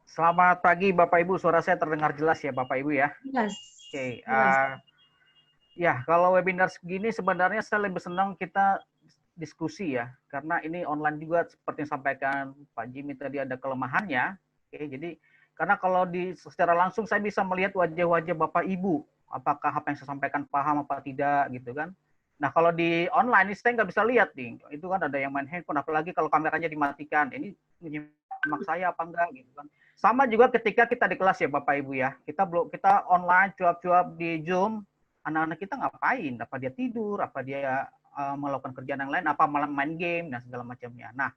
Selamat pagi Bapak Ibu, suara saya terdengar jelas ya Bapak Ibu ya. Jelas, Oke, jelas. ya kalau webinar segini sebenarnya saya lebih senang kita diskusi ya, karena ini online juga seperti yang disampaikan Pak Jimmy tadi ada kelemahannya. Oke, jadi karena kalau secara langsung saya bisa melihat wajah-wajah Bapak Ibu, apakah apa yang saya sampaikan paham apa tidak gitu kan. Nah kalau di online ini saya nggak bisa lihat nih, itu kan ada yang main handphone, apalagi kalau kameranya dimatikan, ini menyimak saya apa enggak gitu kan. Sama juga ketika kita di kelas ya Bapak Ibu ya, kita online cuap-cuap di Zoom, anak-anak kita ngapain? Apa dia tidur? Apa dia melakukan kerjaan yang lain? Apa malah main game dan segala macamnya? Nah,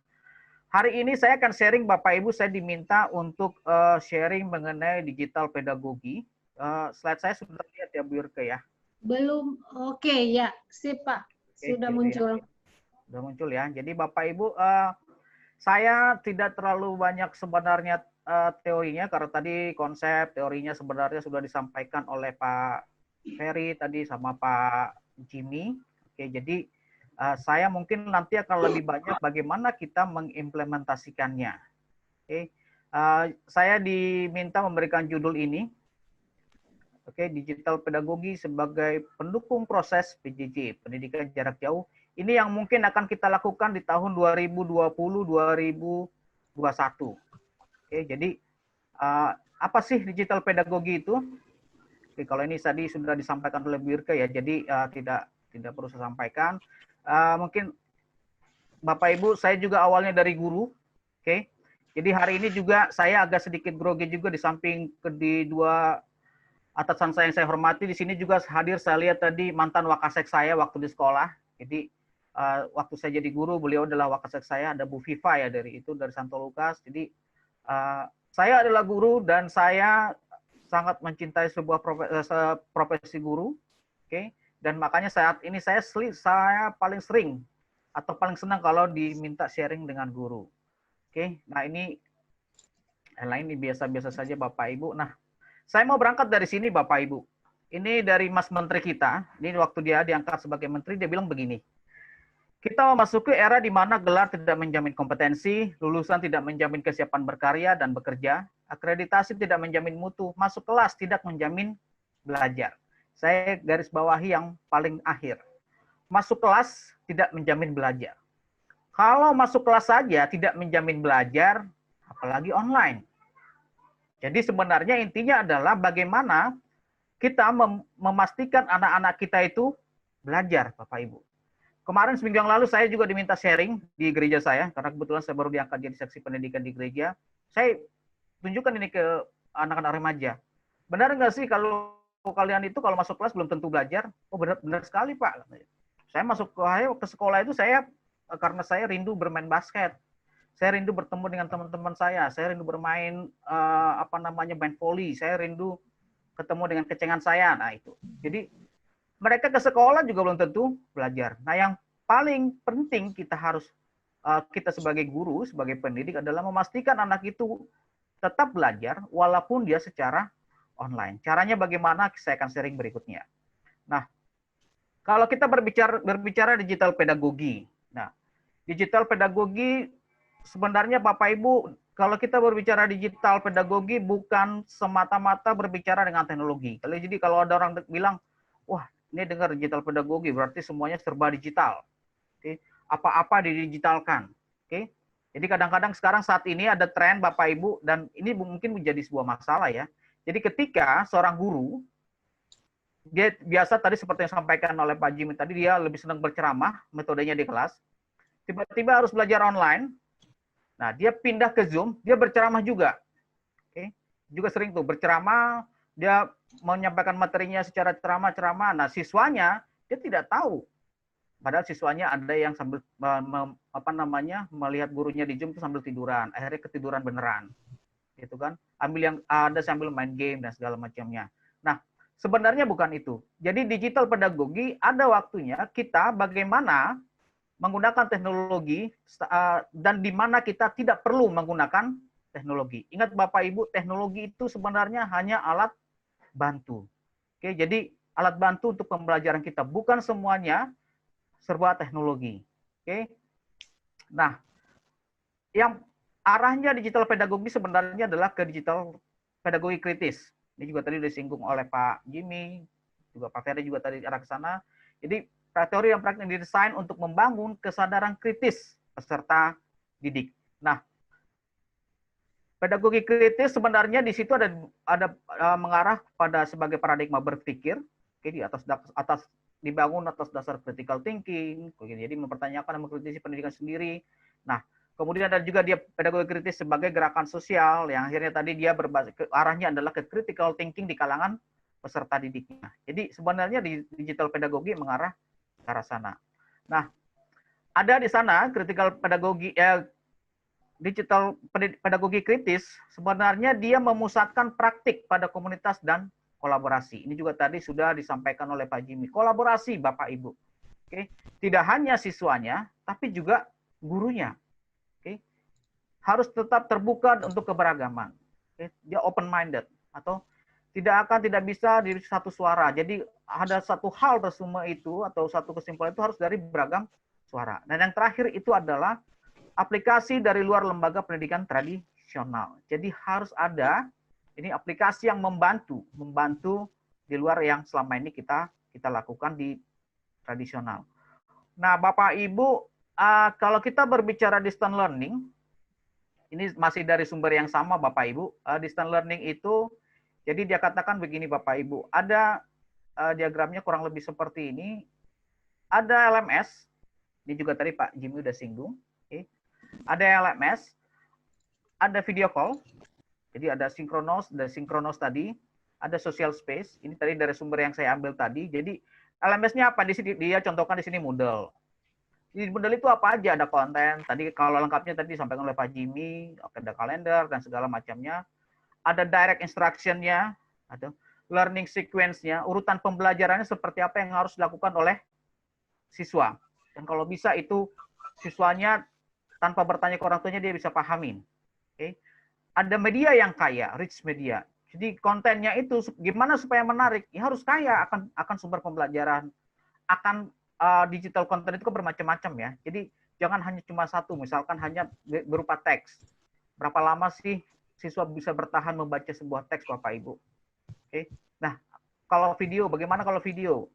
hari ini saya akan sharing Bapak Ibu. Saya diminta untuk sharing mengenai digital pedagogi. Slide saya sudah lihat ya Bu Yurke ya. Belum, oke ya, sip Pak, Oke, sudah gitu ya. muncul. Sudah muncul ya. Jadi Bapak Ibu, saya tidak terlalu banyak sebenarnya teorinya karena tadi konsep teorinya sebenarnya sudah disampaikan oleh Pak Ferry tadi sama Pak Jimmy. Oke, jadi saya mungkin nanti akan lebih banyak bagaimana kita mengimplementasikannya. Oke, saya diminta memberikan judul ini. Oke, digital pedagogi sebagai pendukung proses PJJ, pendidikan jarak jauh. Ini yang mungkin akan kita lakukan di tahun 2020-2021. Oke, jadi apa sih digital pedagogi itu? Oke, kalau ini tadi sudah disampaikan oleh Bu Irke ya, jadi tidak perlu saya sampaikan. Mungkin Bapak Ibu, saya juga awalnya dari guru, oke. Jadi hari ini juga saya agak sedikit grogi juga di samping di dua atasan saya yang saya hormati. Di sini juga hadir saya lihat tadi mantan wakasek saya waktu di sekolah. Jadi waktu saya jadi guru, beliau adalah wakasek saya, ada Bu Viva ya dari Santo Lukas. Jadi saya adalah guru dan saya sangat mencintai sebuah profesi guru, oke. Dan makanya saat ini saya paling sering atau paling senang kalau diminta sharing dengan guru. Oke, nah ini yang lain ini biasa-biasa saja Bapak Ibu. Nah, saya mau berangkat dari sini Bapak Ibu. Ini dari Mas Menteri kita, ini waktu dia diangkat sebagai menteri, dia bilang begini, kita memasuki era di mana gelar tidak menjamin kompetensi, lulusan tidak menjamin kesiapan berkarya dan bekerja, akreditasi tidak menjamin mutu, masuk kelas tidak menjamin belajar. Saya garis bawahi yang paling akhir. Masuk kelas tidak menjamin belajar. Kalau masuk kelas saja tidak menjamin belajar, apalagi online. Jadi sebenarnya intinya adalah bagaimana kita memastikan anak-anak kita itu belajar, Bapak Ibu. Kemarin seminggu yang lalu saya juga diminta sharing di gereja saya, karena kebetulan saya baru diangkat jadi seksi pendidikan di gereja. Saya tunjukkan ini ke anak-anak remaja. Benar nggak sih kalau kalian itu kalau masuk kelas belum tentu belajar? Oh benar, benar sekali Pak. Saya masuk ke sekolah itu karena saya rindu bermain basket. Saya rindu bertemu dengan teman-teman saya rindu bermain main volley, saya rindu ketemu dengan kecengan saya. Nah itu. Jadi mereka ke sekolah juga belum tentu belajar. Nah yang paling penting kita sebagai guru, sebagai pendidik adalah memastikan anak itu tetap belajar walaupun dia secara online. Caranya bagaimana saya akan sharing berikutnya. Nah, kalau kita berbicara digital pedagogi. Nah, digital pedagogi sebenarnya Bapak Ibu, kalau kita berbicara digital pedagogi bukan semata-mata berbicara dengan teknologi. Jadi kalau ada orang bilang, wah ini dengar digital pedagogi berarti semuanya serba digital. Oke, apa-apa didigitalkan. Oke, jadi kadang-kadang sekarang saat ini ada tren Bapak Ibu dan ini mungkin menjadi sebuah masalah ya. Jadi ketika seorang guru dia biasa tadi seperti yang disampaikan oleh Pak Jimmy tadi, dia lebih senang berceramah, metodenya di kelas. Tiba-tiba harus belajar online. Nah, dia pindah ke Zoom, dia berceramah juga. Oke. Juga sering tuh berceramah, dia menyampaikan materinya secara ceramah-ceramah. Nah, siswanya dia tidak tahu. Padahal siswanya ada yang sambil melihat gurunya di Zoom itu sambil tiduran, akhirnya ketiduran beneran. Gitu kan? Yang ada sambil main game dan segala macamnya. Nah, sebenarnya bukan itu. Jadi digital pedagogi ada waktunya kita bagaimana menggunakan teknologi dan di mana kita tidak perlu menggunakan teknologi. Ingat Bapak Ibu, teknologi itu sebenarnya hanya alat bantu. Oke, jadi alat bantu untuk pembelajaran kita, bukan semuanya serba teknologi. Oke. Nah, yang arahnya digital pedagogi sebenarnya adalah ke digital pedagogi kritis. Ini juga tadi disinggung oleh Pak Jimmy, juga Pak Ferry juga tadi arah ke sana. Jadi teori dan praktik didesain untuk membangun kesadaran kritis peserta didik. Nah, pedagogi kritis sebenarnya di situ ada mengarah pada sebagai paradigma berpikir, oke, di atas dibangun atas dasar critical thinking, jadi mempertanyakan dan mengkritisi pendidikan sendiri. Nah, kemudian ada juga dia pedagogi kritis sebagai gerakan sosial yang akhirnya tadi dia berbasis arahnya adalah ke critical thinking di kalangan peserta didiknya. Jadi sebenarnya di digital pedagogi mengarah ke arah sana. Nah, ada di sana critical pedagogi digital pedagogi kritis sebenarnya dia memusatkan praktik pada komunitas dan kolaborasi. Ini juga tadi sudah disampaikan oleh Pak Jimmy. Kolaborasi Bapak Ibu. Oke. Tidak hanya siswanya, tapi juga gurunya. Oke. Harus tetap terbuka untuk keberagaman. Oke. Dia open minded atau tidak bisa di satu suara. Jadi ada satu hal resume itu atau satu kesimpulan itu harus dari beragam suara. Dan yang terakhir itu adalah aplikasi dari luar lembaga pendidikan tradisional. Jadi harus ada ini aplikasi yang membantu di luar yang selama ini kita lakukan di tradisional. Nah, Bapak Ibu, kalau kita berbicara distance learning, ini masih dari sumber yang sama Bapak Ibu. Distance learning itu, jadi dia katakan begini Bapak Ibu, ada diagramnya kurang lebih seperti ini. Ada LMS, ini juga tadi Pak Jimmy udah singgung. Okay. Ada LMS, ada video call, jadi ada sinkronos tadi, ada social space, ini tadi dari sumber yang saya ambil tadi. Jadi LMS-nya apa? Di sini dia contohkan di sini Moodle. Di Moodle itu apa aja? Ada konten, tadi kalau lengkapnya tadi disampaikan oleh Pak Jimmy, ada kalender dan segala macamnya. Ada direct instruction-nya, atau learning sequence-nya, urutan pembelajarannya seperti apa yang harus dilakukan oleh siswa. Dan kalau bisa itu siswanya tanpa bertanya ke orang tuanya dia bisa pahamin. Oke. Ada media yang kaya, rich media. Jadi kontennya itu gimana supaya menarik? Ya harus kaya akan sumber pembelajaran, akan digital content itu kan bermacam-macam ya. Jadi jangan hanya cuma satu, misalkan hanya berupa teks. Berapa lama sih siswa bisa bertahan membaca sebuah teks Bapak Ibu? Oke. Nah, kalau video, bagaimana kalau video?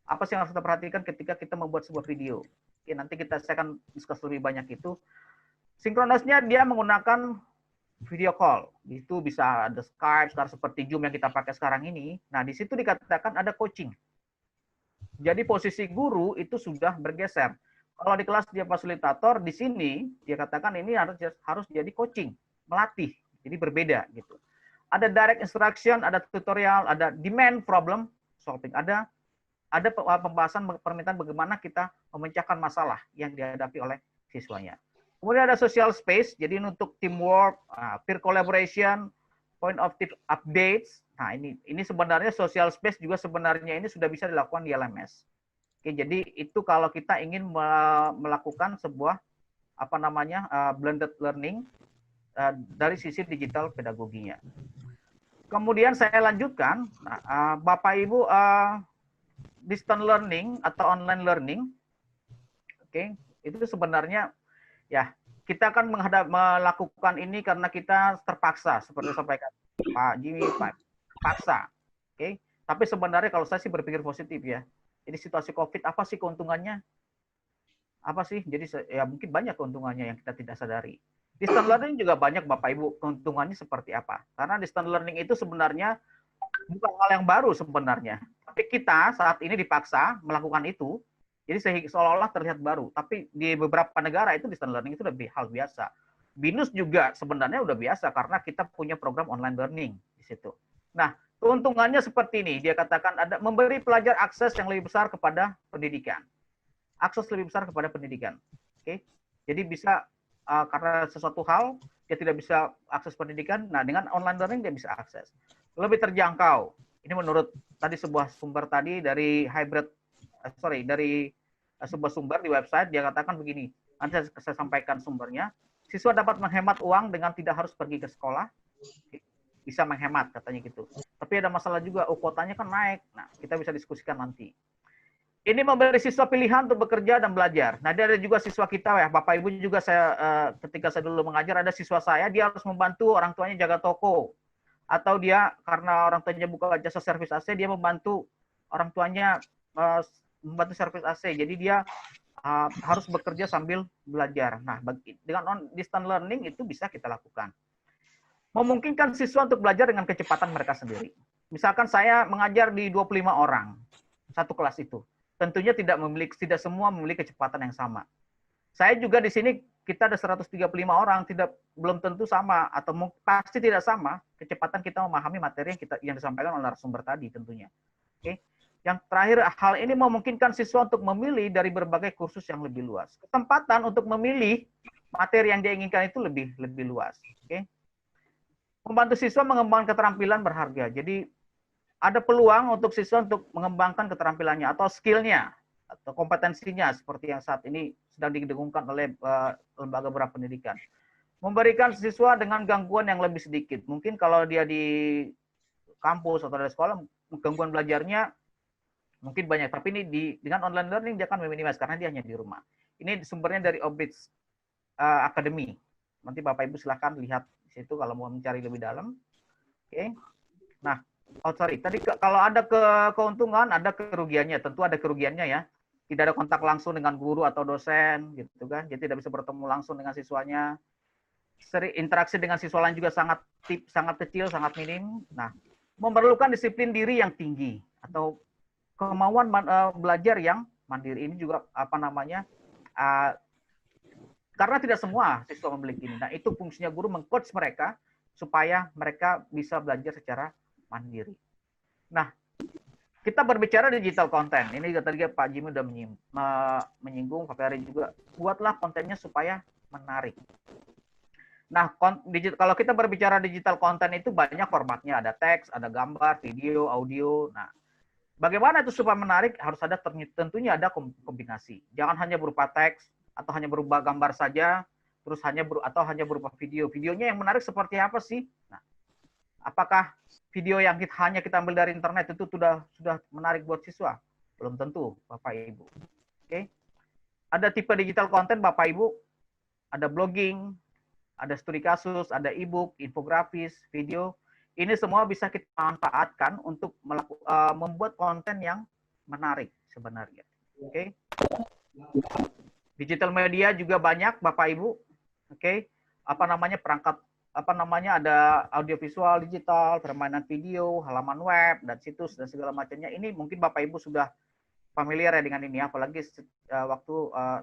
Apa sih yang harus kita perhatikan ketika kita membuat sebuah video? Oke, nanti saya akan diskus lebih banyak itu. Sinkronosnya dia menggunakan video call. Itu bisa ada Skype, sekarang seperti Zoom yang kita pakai sekarang ini. Nah, di situ dikatakan ada coaching. Jadi posisi guru itu sudah bergeser. Kalau di kelas dia fasilitator, di sini dia katakan ini harus jadi coaching, melatih. Jadi berbeda gitu. Ada direct instruction, ada tutorial, ada demand problem solving, ada pembahasan permintaan bagaimana kita memecahkan masalah yang dihadapi oleh siswanya. Kemudian ada social space, jadi untuk teamwork, peer collaboration, point of tip updates. Nah, ini sebenarnya social space juga sebenarnya ini sudah bisa dilakukan di LMS. Oke, jadi itu kalau kita ingin melakukan sebuah blended learning dari sisi digital pedagoginya. Kemudian saya lanjutkan, Bapak Ibu, distance learning atau online learning, oke, itu sebenarnya ya kita akan melakukan ini karena kita terpaksa, seperti disampaikan Pak Jimmy, paksa, oke. Tapi sebenarnya kalau saya sih berpikir positif ya. Jadi situasi COVID apa sih keuntungannya? Apa sih? Jadi ya mungkin banyak keuntungannya yang kita tidak sadari. Distance learning juga banyak Bapak Ibu keuntungannya seperti apa? Karena distance learning itu sebenarnya bukan hal yang baru sebenarnya. Tapi kita saat ini dipaksa melakukan itu, jadi seolah-olah terlihat baru. Tapi di beberapa negara itu distance learning itu lebih hal biasa. BINUS juga sebenarnya udah biasa karena kita punya program online learning di situ. Nah, keuntungannya seperti ini. Dia katakan ada memberi pelajar akses yang lebih besar kepada pendidikan. Akses lebih besar kepada pendidikan. Oke. Jadi bisa karena sesuatu hal dia tidak bisa akses pendidikan, nah dengan online learning dia bisa akses. Lebih terjangkau. Ini menurut tadi sebuah sumber tadi dari dari sebuah sumber di website dia katakan begini. Nanti saya sampaikan sumbernya. Siswa dapat menghemat uang dengan tidak harus pergi ke sekolah. Bisa menghemat katanya gitu. Tapi ada masalah juga, kuotanya kan naik. Nah, kita bisa diskusikan nanti. Ini memberi siswa pilihan untuk bekerja dan belajar. Nah, ada juga siswa kita ya, Bapak Ibu juga saya ketika saya dulu mengajar ada siswa saya dia harus membantu orang tuanya jaga toko atau dia karena orang tuanya buka jasa servis AC dia membantu orang tuanya membantu servis AC. Jadi dia harus bekerja sambil belajar. Nah, dengan distance learning itu bisa kita lakukan. Memungkinkan siswa untuk belajar dengan kecepatan mereka sendiri. Misalkan saya mengajar di 25 orang satu kelas itu. Tentunya tidak semua memiliki kecepatan yang sama. Saya juga di sini kita ada 135 orang, belum tentu sama atau pasti tidak sama kecepatan kita memahami materi yang disampaikan oleh narasumber tadi tentunya. Oke. Yang terakhir, hal ini memungkinkan siswa untuk memilih dari berbagai kursus yang lebih luas. Kesempatan untuk memilih materi yang dia inginkan itu lebih luas. Oke. Membantu siswa mengembangkan keterampilan berharga. Jadi ada peluang untuk siswa untuk mengembangkan keterampilannya atau skill-nya atau kompetensinya seperti yang saat ini sedang didengungkan oleh lembaga berpendidikan. Memberikan siswa dengan gangguan yang lebih sedikit. Mungkin kalau dia di kampus atau di sekolah, gangguan belajarnya mungkin banyak. Tapi ini dengan online learning dia akan meminimalisir karena dia hanya di rumah. Ini sumbernya dari Orbits Academy. Nanti Bapak Ibu silakan lihat di situ kalau mau mencari lebih dalam. Oke. Nah, tadi kalau ada keuntungan, ada kerugiannya. Tentu ada kerugiannya ya. Tidak ada kontak langsung dengan guru atau dosen, gitu kan. Jadi tidak bisa bertemu langsung dengan siswanya. Interaksi dengan siswa lain juga sangat kecil, sangat minim. Nah, memerlukan disiplin diri yang tinggi atau kemauan belajar yang mandiri. Ini juga karena tidak semua siswa memiliki ini. Nah, itu fungsinya guru mengcoach mereka supaya mereka bisa belajar secara mandiri. Nah, kita berbicara digital content. Ini juga tadi Pak Jimmy sudah menyinggung, Pak Ferry juga. Buatlah kontennya supaya menarik. Nah, kalau kita berbicara digital content itu banyak formatnya. Ada teks, ada gambar, video, audio. Nah, bagaimana itu supaya menarik? Harus ada tentunya ada kombinasi. Jangan hanya berupa teks atau hanya berupa gambar saja, terus hanya berupa video. Videonya yang menarik seperti apa sih? Nah, apakah video yang hanya kita ambil dari internet itu sudah menarik buat siswa? Belum tentu, Bapak Ibu. Oke. Ada tipe digital content Bapak Ibu, ada blogging, ada studi kasus, ada e-book, infografis, video. Ini semua bisa kita manfaatkan untuk membuat konten yang menarik sebenarnya. Oke. Digital media juga banyak Bapak Ibu. Oke. Perangkat ada audiovisual digital, permainan video, halaman web, dan situs, dan segala macamnya. Ini mungkin Bapak Ibu sudah familiar ya dengan ini, apalagi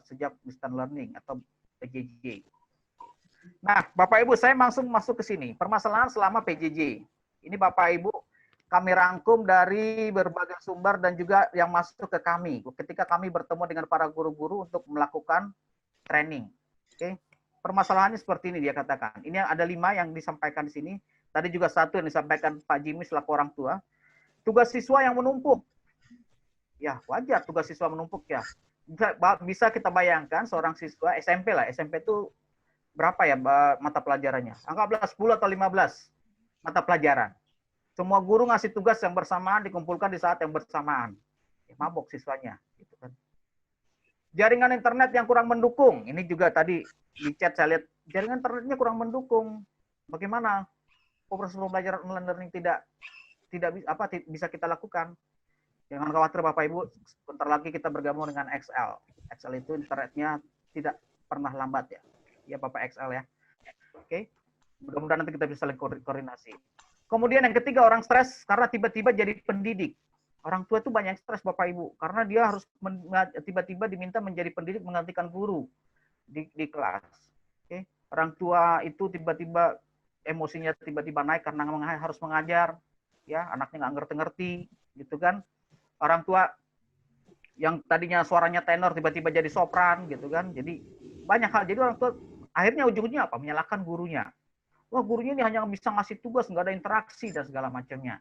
sejak distance learning atau PJJ. Nah, Bapak Ibu, saya langsung masuk ke sini. Permasalahan selama PJJ. Ini Bapak Ibu, kami rangkum dari berbagai sumber dan juga yang masuk ke kami. Ketika kami bertemu dengan para guru-guru untuk melakukan training. Oke. Permasalahannya seperti ini dia katakan. Ini ada 5 yang disampaikan di sini. Tadi juga 1 yang disampaikan Pak Jimmy selaku orang tua. Tugas siswa yang menumpuk. Ya, wajar tugas siswa menumpuk ya. Bisa kita bayangkan seorang siswa SMP lah. SMP itu berapa ya mata pelajarannya? Anggaplah 10 atau 15 mata pelajaran. Semua guru ngasih tugas yang bersamaan dikumpulkan di saat yang bersamaan. Ya, mabok siswanya. Gitu kan. Jaringan internet yang kurang mendukung. Ini juga tadi di chat saya lihat jaringan internetnya kurang mendukung. Bagaimana proses pembelajaran online learning tidak bisa kita lakukan? Jangan khawatir Bapak Ibu, sebentar lagi kita bergabung dengan XL. XL itu internetnya tidak pernah lambat ya. Ya Bapak XL ya. Oke. Mudah-mudahan nanti kita bisa saling koordinasi. Kemudian yang ketiga, orang stres karena tiba-tiba jadi pendidik. Orang tua itu banyak stres Bapak Ibu karena dia harus tiba-tiba diminta menjadi pendidik menggantikan guru di kelas. Oke. Orang tua itu tiba-tiba emosinya tiba-tiba naik karena harus mengajar, ya anaknya nggak ngerti-ngerti, gitu kan. Orang tua yang tadinya suaranya tenor tiba-tiba jadi sopran, gitu kan. Jadi banyak hal. Jadi orang tua akhirnya ujungnya apa? Menyalahkan gurunya. Wah gurunya ini hanya bisa ngasih tugas, nggak ada interaksi dan segala macamnya.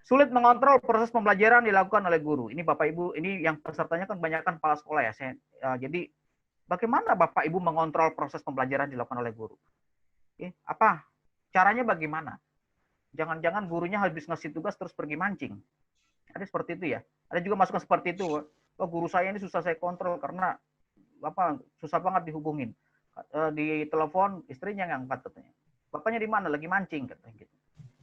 Sulit mengontrol proses pembelajaran dilakukan oleh guru. Ini Bapak Ibu, ini yang pesertanya kan banyak kan kepala sekolah ya. Jadi bagaimana Bapak Ibu mengontrol proses pembelajaran dilakukan oleh guru? Apa caranya bagaimana? Jangan-jangan gurunya habis ngasih tugas terus pergi mancing. Ada seperti itu ya. Ada juga masukan seperti itu. Oh, guru saya ini susah saya kontrol karena susah banget dihubungin. Di telepon istrinya yang angkat katanya. Bapaknya di mana? Lagi mancing katanya gitu.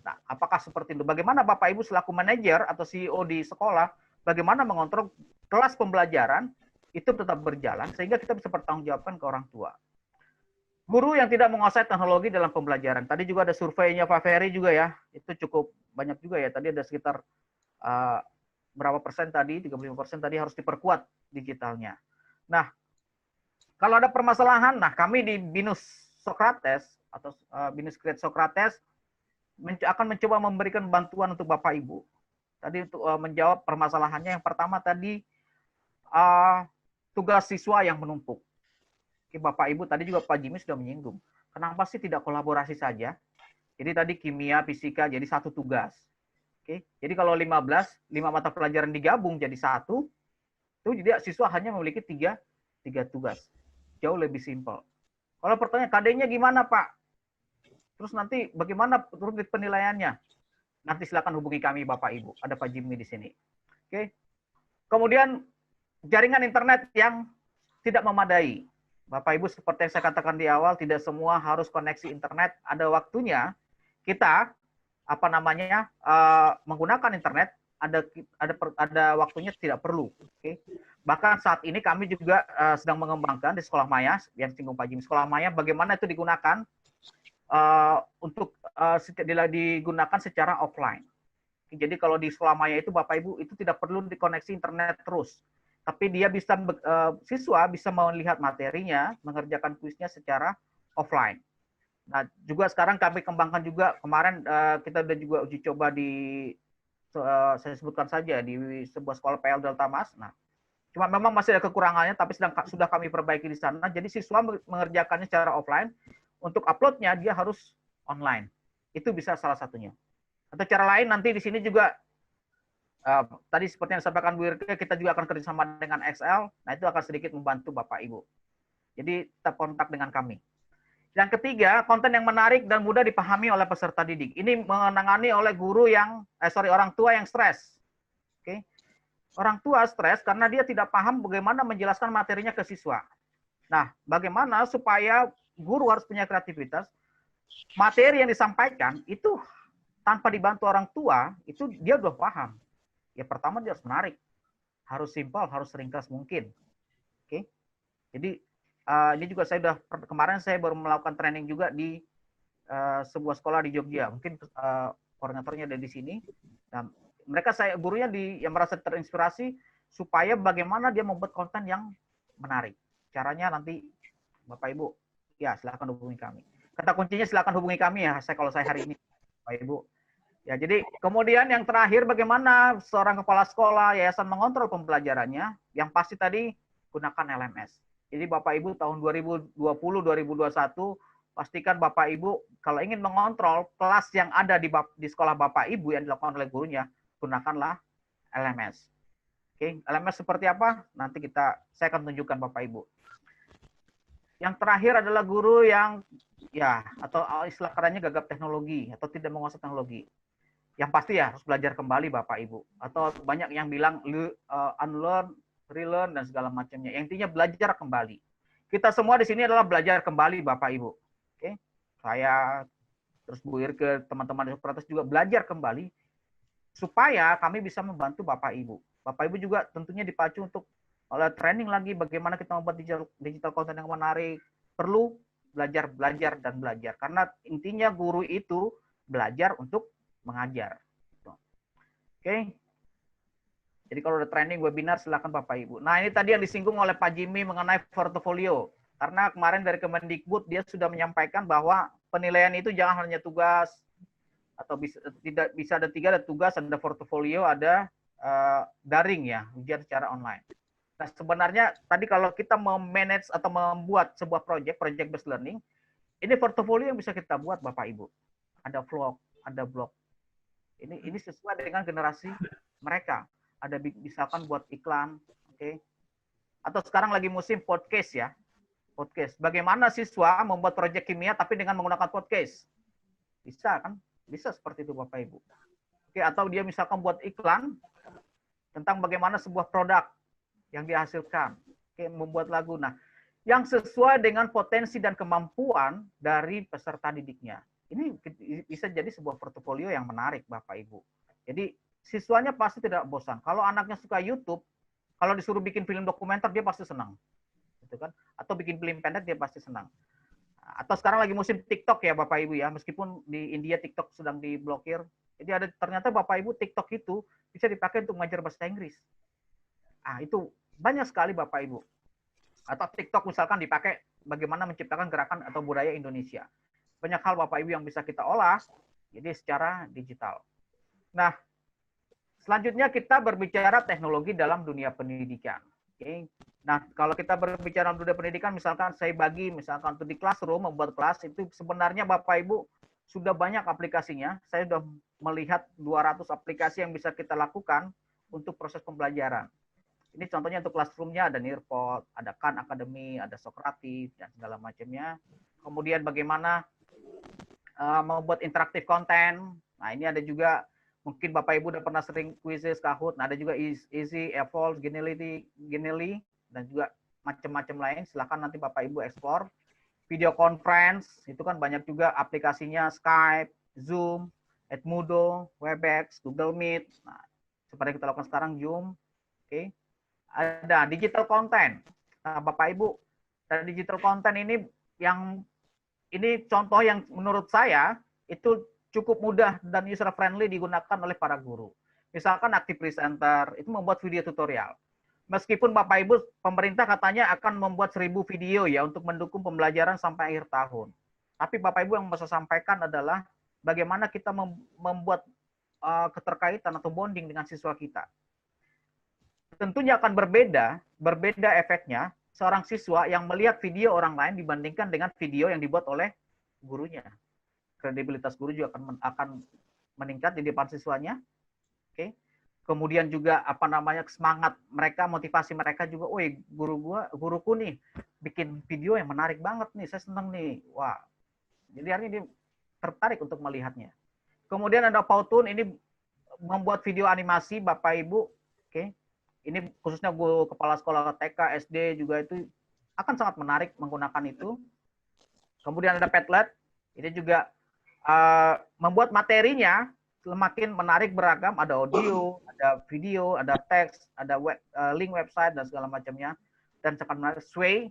Nah, apakah seperti itu? Bagaimana Bapak Ibu selaku manajer atau CEO di sekolah, bagaimana mengontrol kelas pembelajaran itu tetap berjalan sehingga kita bisa bertanggungjawabkan ke orang tua. Guru yang tidak menguasai teknologi dalam pembelajaran. Tadi juga ada surveinya Pak Ferry juga ya. Itu cukup banyak juga ya. Tadi ada sekitar berapa persen tadi? 35% tadi harus diperkuat digitalnya. Nah, kalau ada permasalahan, nah kami di BINUS Sokrates atau BINUS Create Sokrates akan mencoba memberikan bantuan untuk Bapak Ibu. Tadi untuk menjawab permasalahannya, yang pertama tadi tugas siswa yang menumpuk. Oke, Bapak Ibu, tadi juga Pak Jimmy sudah menyinggung. Kenapa sih tidak kolaborasi saja? Jadi tadi kimia, fisika jadi satu tugas. Oke, jadi kalau 5 mata pelajaran digabung jadi satu, itu jadi siswa hanya memiliki tiga tugas. Jauh lebih simpel. Kalau pertanyaan KD-nya gimana Pak? Terus nanti bagaimana penilaiannya? Nanti silakan hubungi kami Bapak Ibu. Ada Pak Jimmy di sini. Oke. Kemudian jaringan internet yang tidak memadai. Bapak Ibu seperti yang saya katakan di awal, tidak semua harus koneksi internet. Ada waktunya kita menggunakan internet. Ada waktunya tidak perlu. Oke. Bahkan saat ini kami juga sedang mengembangkan di Sekolah Maya, yang singgung Pak Jimmy, Sekolah Maya, bagaimana itu digunakan untuk digunakan secara offline. Jadi kalau di Sekolah Maya itu Bapak Ibu itu tidak perlu dikoneksi internet terus. Tapi dia bisa siswa bisa melihat materinya, mengerjakan kuisnya secara offline. Nah, juga sekarang kami kembangkan juga kemarin kita sudah juga uji coba saya sebutkan saja di sebuah sekolah PL Delta Mas. Nah, cuma memang masih ada kekurangannya, tapi sudah kami perbaiki di sana. Jadi siswa mengerjakannya secara offline, untuk uploadnya dia harus online. Itu bisa salah satunya. Atau cara lain nanti di sini juga tadi seperti yang disampaikan Bu Irke, kita juga akan kerjasama dengan XL. Nah, itu akan sedikit membantu Bapak Ibu. Jadi tetap kontak dengan kami. Yang ketiga, konten yang menarik dan mudah dipahami oleh peserta didik. Ini menangani oleh orang tua yang stres. Oke. Orang tua stres karena dia tidak paham bagaimana menjelaskan materinya ke siswa. Nah, bagaimana supaya guru harus punya kreativitas, materi yang disampaikan itu tanpa dibantu orang tua, itu dia udah paham. Ya pertama dia harus menarik, harus simpel, harus ringkas mungkin. Oke. Jadi ini juga kemarin saya baru melakukan training juga di sebuah sekolah di Jogja. Mungkin koordinatornya ada di sini. Nah, gurunya yang merasa terinspirasi supaya bagaimana dia membuat konten yang menarik. Caranya nanti Bapak Ibu, ya silakan hubungi kami. Kata kuncinya silakan hubungi kami ya. Kalau saya hari ini, Bapak Ibu. Ya, jadi kemudian yang terakhir bagaimana seorang kepala sekolah yayasan mengontrol pembelajarannya, yang pasti tadi gunakan LMS. Jadi Bapak Ibu tahun 2020-2021 pastikan Bapak Ibu kalau ingin mengontrol kelas yang ada di sekolah Bapak Ibu yang dilakukan oleh gurunya, gunakanlah LMS. Oke, LMS seperti apa? Nanti saya akan tunjukkan Bapak Ibu. Yang terakhir adalah guru yang atau istilah kerennya gagap teknologi atau tidak menguasai teknologi. Yang pasti ya harus belajar kembali Bapak Ibu. Atau banyak yang bilang unlearn, relearn dan segala macamnya. Yang intinya belajar kembali. Kita semua di sini adalah belajar kembali Bapak Ibu. Oke. Saya terus Bu Irke, teman-teman di Sokrates juga belajar kembali supaya kami bisa membantu Bapak Ibu. Bapak Ibu juga tentunya dipacu untuk oleh training lagi bagaimana kita membuat digital content yang menarik. Perlu belajar dan belajar. Karena intinya guru itu belajar untuk mengajar. Oke. Jadi kalau ada training webinar silakan Bapak Ibu. Nah, ini tadi yang disinggung oleh Pak Jimmy mengenai portofolio. Karena kemarin dari Kemendikbud dia sudah menyampaikan bahwa penilaian itu jangan hanya tugas atau bisa ada 3, ada tugas, ada portofolio, ada daring ya, ujian secara online. Nah, sebenarnya tadi kalau kita memanage atau membuat sebuah project based learning, ini portofolio yang bisa kita buat Bapak Ibu. Ada vlog, ada blog. Ini sesuai dengan generasi mereka. Ada misalkan buat iklan, oke. Atau sekarang lagi musim podcast ya. Podcast. Bagaimana siswa membuat proyek kimia tapi dengan menggunakan podcast? Bisa kan? Bisa seperti itu Bapak Ibu. Oke, atau dia misalkan buat iklan tentang bagaimana sebuah produk yang dihasilkan, oke, membuat lagu. Nah, yang sesuai dengan potensi dan kemampuan dari peserta didiknya. Ini bisa jadi sebuah portofolio yang menarik, Bapak Ibu. Jadi siswanya pasti tidak bosan. Kalau anaknya suka YouTube, kalau disuruh bikin film dokumenter dia pasti senang, gitu kan? Atau bikin film pendek dia pasti senang. Atau sekarang lagi musim TikTok ya Bapak Ibu ya, meskipun di India TikTok sedang diblokir. Jadi ada ternyata Bapak Ibu TikTok itu bisa dipakai untuk mengajar bahasa Inggris. Ah, itu banyak sekali Bapak Ibu. Atau TikTok misalkan dipakai bagaimana menciptakan gerakan atau budaya Indonesia. Banyak hal Bapak Ibu yang bisa kita olah jadi secara digital. Nah, selanjutnya kita berbicara teknologi dalam dunia pendidikan. Oke. Nah, kalau kita berbicara dunia pendidikan, misalkan saya bagi, misalkan untuk di classroom, membuat kelas, itu sebenarnya Bapak Ibu sudah banyak aplikasinya. Saya sudah melihat 200 aplikasi yang bisa kita lakukan untuk proses pembelajaran. Ini contohnya untuk classroom-nya ada Nearpod, ada Khan Academy, ada Socrates, dan segala macamnya. Kemudian bagaimana membuat interaktif konten. Nah, ini ada juga mungkin Bapak Ibu udah pernah sering quizzes, Kahoot. Nah, ada juga Easy, Evolve, Genially, dan juga macam-macam lain. Silakan nanti Bapak Ibu explore. Video conference, itu kan banyak juga aplikasinya, Skype, Zoom, Edmodo, Webex, Google Meet. Nah, seperti yang kita lakukan sekarang, Zoom. Oke. Ada digital content. Nah, Bapak Ibu, dan digital content ini contoh yang menurut saya itu cukup mudah dan user friendly digunakan oleh para guru. Misalkan Active Presenter itu membuat video tutorial. Meskipun Bapak Ibu pemerintah katanya akan membuat 1000 video ya untuk mendukung pembelajaran sampai akhir tahun. Tapi Bapak Ibu yang bisa sampaikan adalah bagaimana kita membuat keterkaitan atau bonding dengan siswa kita. Tentunya akan berbeda efeknya seorang siswa yang melihat video orang lain dibandingkan dengan video yang dibuat oleh gurunya. Kredibilitas guru juga akan meningkat di depan siswanya. Oke. Kemudian juga semangat mereka, motivasi mereka juga, "Woi, guruku nih bikin video yang menarik banget nih, saya seneng nih." Wah. Jadi hari ini tertarik untuk melihatnya. Kemudian ada Powtoon, ini membuat video animasi Bapak Ibu. Oke. Ini khususnya guru kepala sekolah TK, SD juga itu akan sangat menarik menggunakan itu. Kemudian ada Padlet, ini juga membuat materinya semakin menarik, beragam, ada audio, ada video, ada teks, ada link website dan segala macamnya, dan sangat menarik. Sway,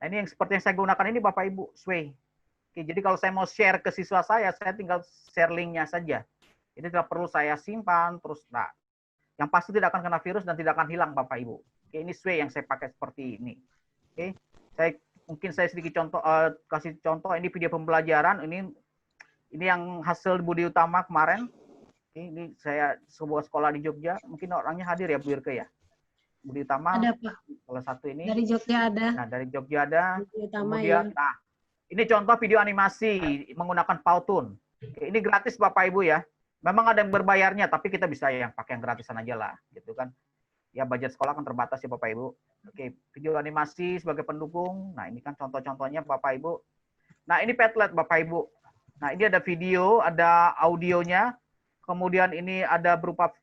nah ini yang seperti yang saya gunakan ini Bapak Ibu, Sway. Oke, jadi kalau saya mau share ke siswa saya tinggal share linknya saja. Ini tidak perlu saya simpan terus. Nah, yang pasti tidak akan kena virus dan tidak akan hilang Bapak Ibu. Oke, ini Sway yang saya pakai seperti ini. Oke, mungkin saya sedikit contoh, kasih contoh, ini video pembelajaran, ini yang hasil Budi Utama kemarin. Ini saya sebuah sekolah di Jogja, mungkin orangnya hadir ya Bu Irke ya. Budi Utama. Ada Pak. Salah satu ini. Dari Jogja ada. Nah, dari Jogja ada. Budi Utama, kemudian, ya. Nah, ini contoh video animasi menggunakan Powtoon. Oke, ini gratis Bapak Ibu ya. Memang ada yang berbayarnya, tapi kita bisa yang pakai yang gratisan aja lah, gitu kan. Ya budget sekolah kan terbatas ya Bapak Ibu. Oke, video animasi sebagai pendukung. Nah, ini kan contoh-contohnya Bapak Ibu. Nah, ini Padlet Bapak Ibu. Nah, ini ada video, ada audionya. Kemudian ini ada berupa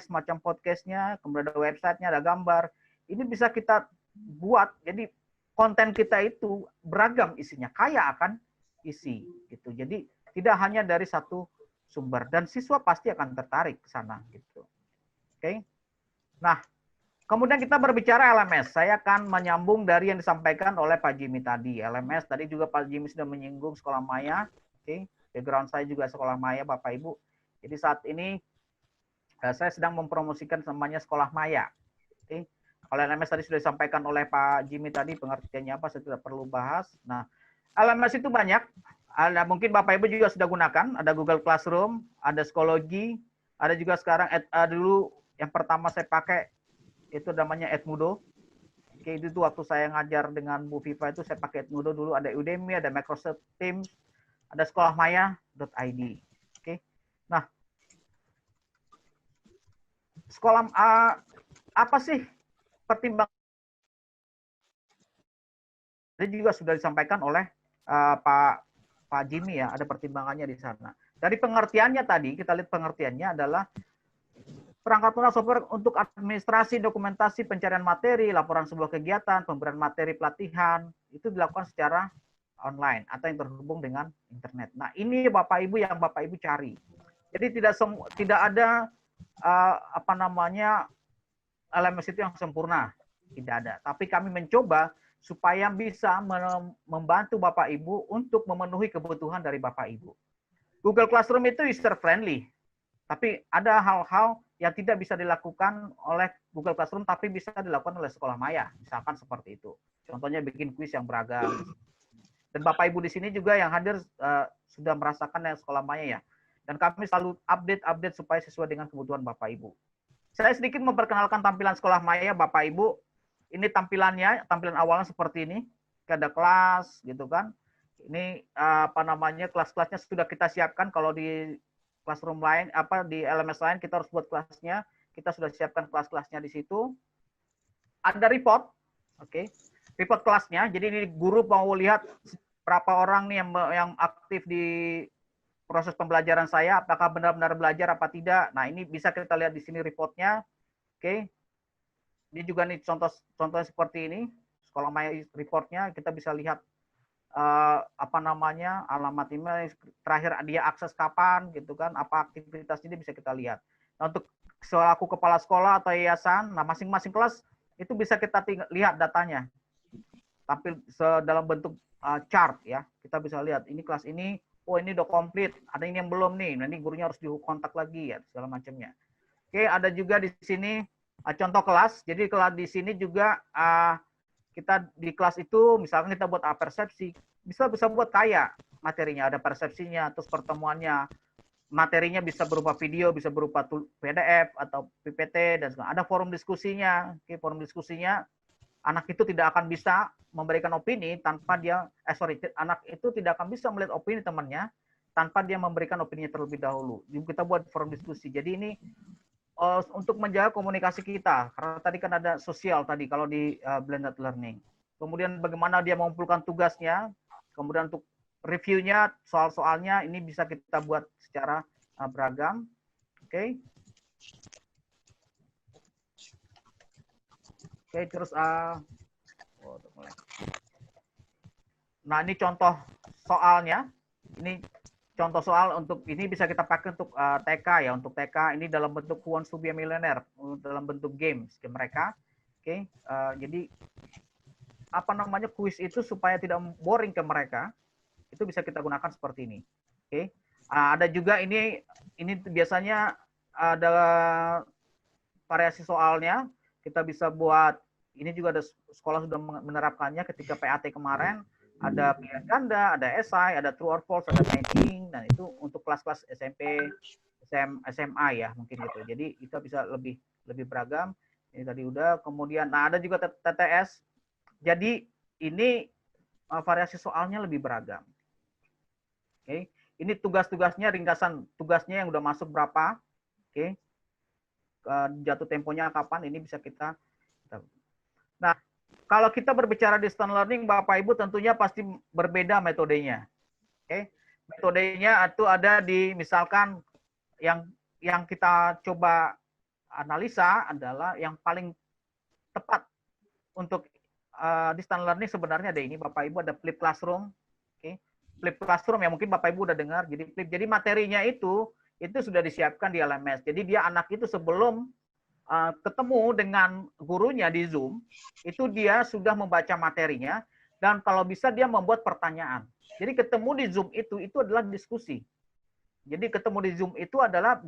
semacam podcastnya, kemudian ada websitenya, ada gambar. Ini bisa kita buat, jadi konten kita itu beragam isinya, kaya akan isi gitu. Jadi tidak hanya dari satu sumber, dan siswa pasti akan tertarik ke sana gitu. Oke. Nah, kemudian kita berbicara LMS. Saya akan menyambung dari yang disampaikan oleh Pak Jimmy tadi. LMS tadi juga Pak Jimmy sudah menyinggung sekolah maya. Oke. Background saya juga sekolah maya Bapak Ibu. Jadi saat ini saya sedang mempromosikan namanya sekolah maya. Oke. Kalau LMS tadi sudah disampaikan oleh Pak Jimmy tadi, pengertiannya apa saya tidak perlu bahas. Nah, LMS itu banyak. Ada mungkin Bapak Ibu juga sudah gunakan, ada Google Classroom, ada Schoology, ada juga sekarang dulu yang pertama saya pakai itu namanya Edmodo. Oke, itu waktu saya ngajar dengan Bu Viva itu saya pakai Edmodo dulu, ada Udemy, ada Microsoft Teams, ada sekolahmaya.id. Oke. Nah, sekolah apa sih pertimbangan? Ini juga sudah disampaikan oleh Pak Jimmy ya, ada pertimbangannya di sana. Dari pengertiannya tadi, kita lihat pengertiannya adalah perangkat lunak software untuk administrasi, dokumentasi, pencarian materi, laporan sebuah kegiatan, pemberian materi pelatihan, itu dilakukan secara online atau yang terhubung dengan internet. Nah, ini Bapak Ibu yang Bapak Ibu cari. Jadi tidak ada apa namanya LMS itu yang sempurna, tidak ada. Tapi kami mencoba supaya bisa membantu Bapak Ibu untuk memenuhi kebutuhan dari Bapak Ibu. Google Classroom itu user friendly, tapi ada hal-hal yang tidak bisa dilakukan oleh Google Classroom, tapi bisa dilakukan oleh sekolah maya, misalkan seperti itu. Contohnya bikin kuis yang beragam. Dan Bapak Ibu di sini juga yang hadir sudah merasakan yang sekolah maya ya. Dan kami selalu update supaya sesuai dengan kebutuhan Bapak Ibu. Saya sedikit memperkenalkan tampilan sekolah maya Bapak Ibu. Ini tampilannya, tampilan awalnya seperti ini. Ada kelas gitu kan. Ini apa namanya, kelas-kelasnya sudah kita siapkan. Kalau di classroom lain, di LMS lain kita harus buat kelasnya. Kita sudah siapkan kelas-kelasnya di situ. Ada report, oke. Report kelasnya. Jadi ini guru mau lihat berapa orang nih yang aktif di proses pembelajaran saya, apakah benar-benar belajar apa tidak. Nah, ini bisa kita lihat di sini reportnya. Oke. Ini juga nih contohnya seperti ini. Sekolah maya reportnya kita bisa lihat apa namanya, alamat email, terakhir dia akses kapan gitu kan, apa aktivitas ini bisa kita lihat. Nah, untuk selaku kepala sekolah atau yayasan, nah masing-masing kelas itu bisa kita lihat datanya. Tampil dalam bentuk chart ya. Kita bisa lihat ini kelas ini, oh ini udah komplit, ada ini yang belum nih. Nanti gurunya harus dikontak lagi ya, segala macamnya. Oke, ada juga di sini contoh kelas. Jadi kelas di sini juga kita di kelas itu misalkan kita buat persepsi, bisa buat kayak materinya, ada persepsinya, terus pertemuannya, materinya bisa berupa video, bisa berupa PDF atau PPT dan segala. Ada forum diskusinya. Oke, forum diskusinya anak itu tidak akan bisa memberikan opini tanpa dia anak itu tidak akan bisa melihat opini temannya tanpa dia memberikan opini terlebih dahulu. Kita buat forum diskusi. Jadi ini untuk menjaga komunikasi kita, karena tadi kan ada sosial tadi kalau di blended learning. Kemudian bagaimana dia mengumpulkan tugasnya, kemudian untuk reviewnya, soal-soalnya ini bisa kita buat secara beragam. Oke. Oke, terus nah ini contoh soalnya. Ini contoh soal untuk ini bisa kita pakai untuk TK ya, untuk TK ini dalam bentuk Who Wants to be a Millionaire, dalam bentuk game mereka. Oke, jadi apa namanya, kuis itu supaya tidak boring ke mereka, itu bisa kita gunakan seperti ini. Oke, ada juga ini biasanya ada variasi soalnya, kita bisa buat ini juga ada sekolah sudah menerapkannya ketika PAT kemarin. Ada pilihan ganda, ada esai, ada true or false, ada matching, dan itu untuk kelas-kelas SMP, SMA ya mungkin gitu. Jadi itu bisa lebih beragam. Ini tadi udah. Kemudian, nah ada juga TTS. Jadi ini variasi soalnya lebih beragam. Oke, ini tugas-tugasnya, ringkasan tugasnya yang udah masuk berapa. Oke, jatuh temponya kapan, ini bisa kita. Nah, kalau kita berbicara distance learning, Bapak Ibu tentunya pasti berbeda metodenya. Oke, metodenya itu ada di misalkan yang kita coba analisa adalah yang paling tepat untuk distance learning sebenarnya ada ini Bapak Ibu, ada Flip Classroom. Oke, Flip Classroom ya mungkin Bapak Ibu udah dengar. Jadi materinya itu sudah disiapkan di LMS. Jadi dia anak itu sebelum ketemu dengan gurunya di Zoom, itu dia sudah membaca materinya, dan kalau bisa dia membuat pertanyaan. Jadi ketemu di Zoom itu adalah diskusi. Jadi ketemu di Zoom itu adalah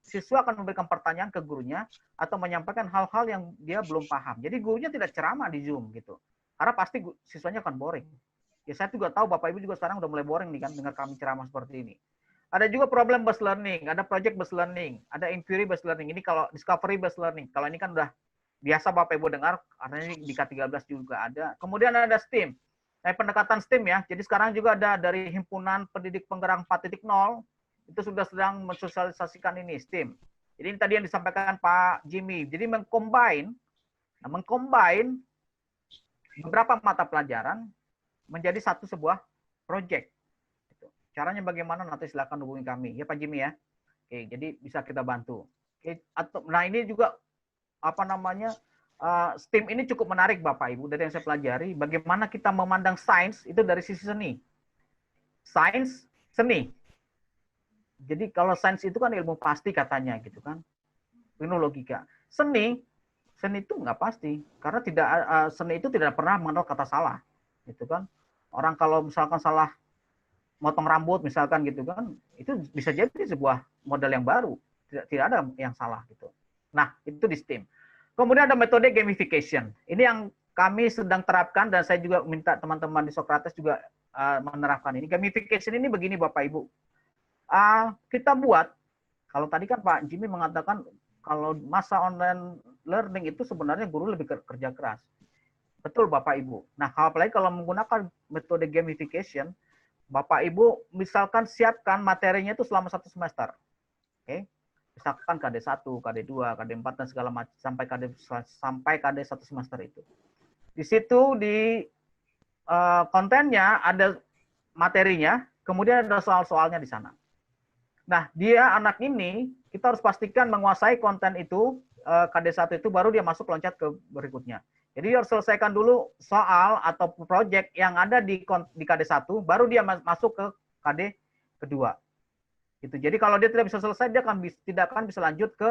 siswa akan memberikan pertanyaan ke gurunya atau menyampaikan hal-hal yang dia belum paham. Jadi gurunya tidak ceramah di Zoom gitu. Karena pasti siswanya akan boring. Ya saya juga tahu Bapak Ibu juga sekarang udah mulai boring nih kan dengar kami ceramah seperti ini. Ada juga problem based learning, ada project based learning, ada inquiry based learning. Ini kalau discovery based learning. Kalau ini kan udah biasa Bapak Ibu dengar, karena ini di K13 juga ada. Kemudian ada STEAM. Nah, pendekatan STEAM ya. Jadi sekarang juga ada dari Himpunan Pendidik Penggerak 4.0, itu sudah sedang mensosialisasikan ini STEAM. Jadi ini tadi yang disampaikan Pak Jimmy. Jadi mengcombine beberapa mata pelajaran menjadi sebuah project. Caranya bagaimana nanti silakan hubungi kami. Ya Pak Jimmy ya. Oke, jadi bisa kita bantu. Atau nah ini juga apa namanya STEAM ini cukup menarik Bapak Ibu dari yang saya pelajari bagaimana kita memandang sains itu dari sisi seni. Sains, seni. Jadi kalau sains itu kan ilmu pasti katanya gitu kan. Penuh logika. Seni itu nggak pasti karena tidak seni itu tidak pernah mengenal kata salah. Gitu kan. Orang kalau misalkan salah motong rambut misalkan gitu kan, itu bisa jadi sebuah model yang baru. Tidak ada yang salah gitu. Nah, itu di STEAM. Kemudian ada metode gamification. Ini yang kami sedang terapkan dan saya juga minta teman-teman di Socrates juga menerapkan ini. Gamification ini begini Bapak Ibu. Kita buat, kalau tadi kan Pak Jimmy mengatakan kalau masa online learning itu sebenarnya guru lebih kerja keras. Betul Bapak Ibu. Nah, apalagi kalau menggunakan metode gamification, Bapak Ibu misalkan siapkan materinya itu selama 1 semester. Oke. Misalkan KD1, KD2, KD4 dan segala macam sampai KD 1 semester itu. Di situ di kontennya ada materinya, kemudian ada soal-soalnya di sana. Nah, dia anak ini kita harus pastikan menguasai konten itu KD1 itu baru dia masuk loncat ke berikutnya. Jadi harus selesaikan dulu soal atau project yang ada di KD1, baru dia masuk ke KD kedua. Gitu. Jadi kalau dia tidak bisa selesai, dia tidak akan bisa lanjut ke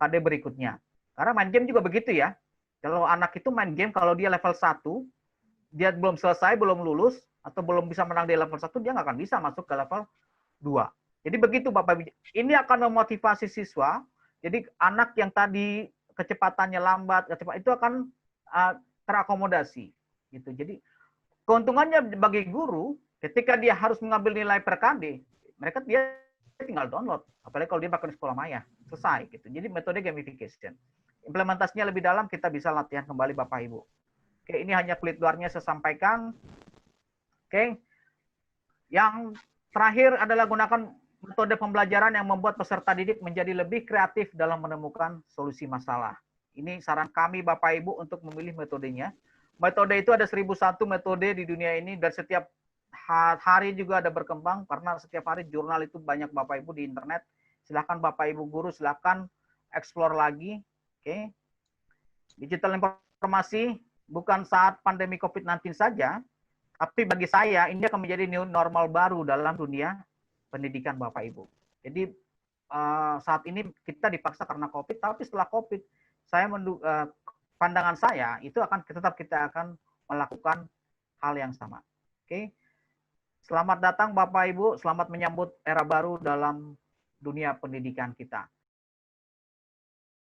KD berikutnya. Karena main game juga begitu ya. Kalau anak itu main game, kalau dia level 1, dia belum selesai, belum lulus, atau belum bisa menang di level 1, dia nggak akan bisa masuk ke level 2. Jadi begitu Bapak Ibu. Ini akan memotivasi siswa. Jadi anak yang tadi kecepatannya lambat, itu akan terakomodasi. Gitu. Jadi keuntungannya bagi guru, ketika dia harus mengambil nilai per KD, mereka dia tinggal download. Apalagi kalau dia pakai sekolah maya, selesai. Gitu. Jadi metode gamification. Implementasinya lebih dalam, kita bisa latihan kembali Bapak Ibu. Oke, ini hanya kulit luarnya saya sampaikan. Oke. Yang terakhir adalah gunakan metode pembelajaran yang membuat peserta didik menjadi lebih kreatif dalam menemukan solusi masalah. Ini saran kami Bapak Ibu untuk memilih metodenya. Metode itu ada 1001 metode di dunia ini dan setiap hari juga ada berkembang karena setiap hari jurnal itu banyak Bapak Ibu di internet. Silakan Bapak Ibu guru silakan explore lagi. Oke. Digital informasi bukan saat pandemi COVID-19 saja, tapi bagi saya ini akan menjadi new normal baru dalam dunia pendidikan Bapak Ibu. Jadi saat ini kita dipaksa karena COVID, tapi setelah COVID, pandangan saya itu akan tetap kita akan melakukan hal yang sama. Oke, selamat datang Bapak Ibu, selamat menyambut era baru dalam dunia pendidikan kita.